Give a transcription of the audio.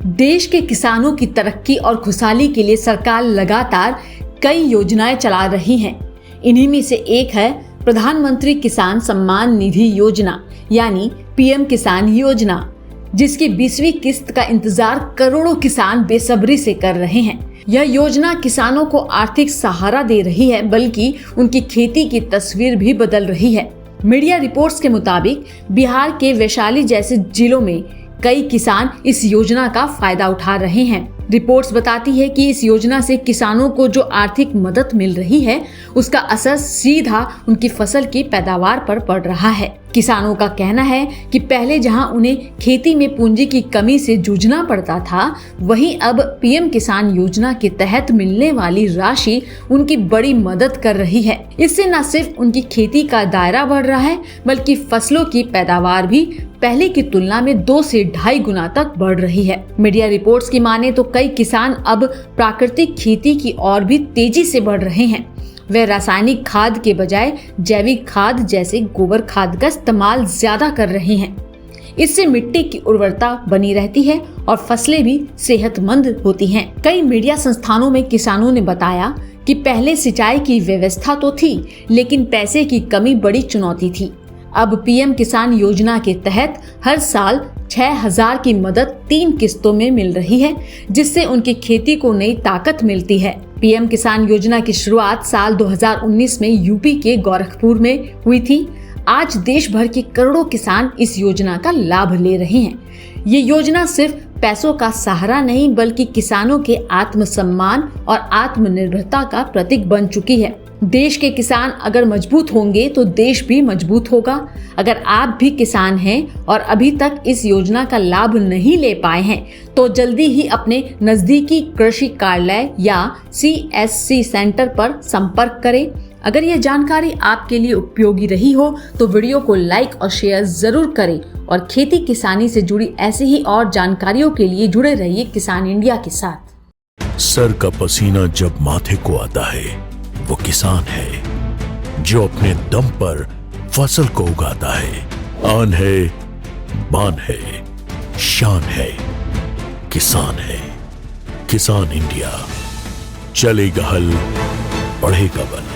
देश के किसानों की तरक्की और खुशहाली के लिए सरकार लगातार कई योजनाएं चला रही है। इन्हीं में से एक है प्रधानमंत्री किसान सम्मान निधि योजना यानी पीएम किसान योजना, जिसकी 20वीं किस्त का इंतजार करोड़ों किसान बेसब्री से कर रहे हैं। यह योजना किसानों को आर्थिक सहारा दे रही है, बल्कि उनकी खेती की तस्वीर भी बदल रही है। मीडिया रिपोर्ट्स के मुताबिक बिहार के वैशाली जैसे जिलों में कई किसान इस योजना का फायदा उठा रहे हैं। रिपोर्ट्स बताती है कि इस योजना से किसानों को जो आर्थिक मदद मिल रही है, उसका असर सीधा उनकी फसल की पैदावार पर पड़ रहा है। किसानों का कहना है कि पहले जहां उन्हें खेती में पूंजी की कमी से जूझना पड़ता था, वहीं अब पीएम किसान योजना के तहत मिलने वाली राशि उनकी बड़ी मदद कर रही है। इससे न सिर्फ उनकी खेती का दायरा बढ़ रहा है, बल्कि फसलों की पैदावार भी पहले की तुलना में 2 से 2.5 गुना तक बढ़ रही है। मीडिया रिपोर्ट्स की माने तो कई किसान अब प्राकृतिक खेती की ओर भी तेजी से बढ़ रहे हैं। वे रासायनिक खाद के बजाय जैविक खाद जैसे गोबर खाद का इस्तेमाल ज्यादा कर रहे हैं। इससे मिट्टी की उर्वरता बनी रहती है और फसलें भी सेहतमंद होती हैं। कई मीडिया संस्थानों में किसानों ने बताया कि पहले सिंचाई की व्यवस्था तो थी, लेकिन पैसे की कमी बड़ी चुनौती थी। अब पीएम किसान योजना के तहत हर साल 6,000 की मदद 3 किस्तों में मिल रही है, जिससे उनकी खेती को नई ताकत मिलती है। पीएम किसान योजना की शुरुआत साल 2019 में यूपी के गोरखपुर में हुई थी। आज देश भर के करोड़ों किसान इस योजना का लाभ ले रहे हैं। ये योजना सिर्फ पैसों का सहारा नहीं, बल्कि किसानों के आत्मसम्मान और आत्मनिर्भरता का प्रतीक बन चुकी है। देश के किसान अगर मजबूत होंगे तो देश भी मजबूत होगा। अगर आप भी किसान हैं और अभी तक इस योजना का लाभ नहीं ले पाए हैं, तो जल्दी ही अपने नजदीकी कृषि कार्यालय या CSC सेंटर पर संपर्क करें। अगर यह जानकारी आपके लिए उपयोगी रही हो तो वीडियो को लाइक और शेयर जरूर करें और खेती किसानी से जुड़ी ऐसी ही और जानकारियों के लिए जुड़े रहिए किसान इंडिया के साथ। सर का पसीना जब माथे को आता है, वो किसान है जो अपने दम पर फसल को उगाता है। आन है, बान है, शान है, किसान है। किसान इंडिया, चलेगा हल, बढ़ेगा बल।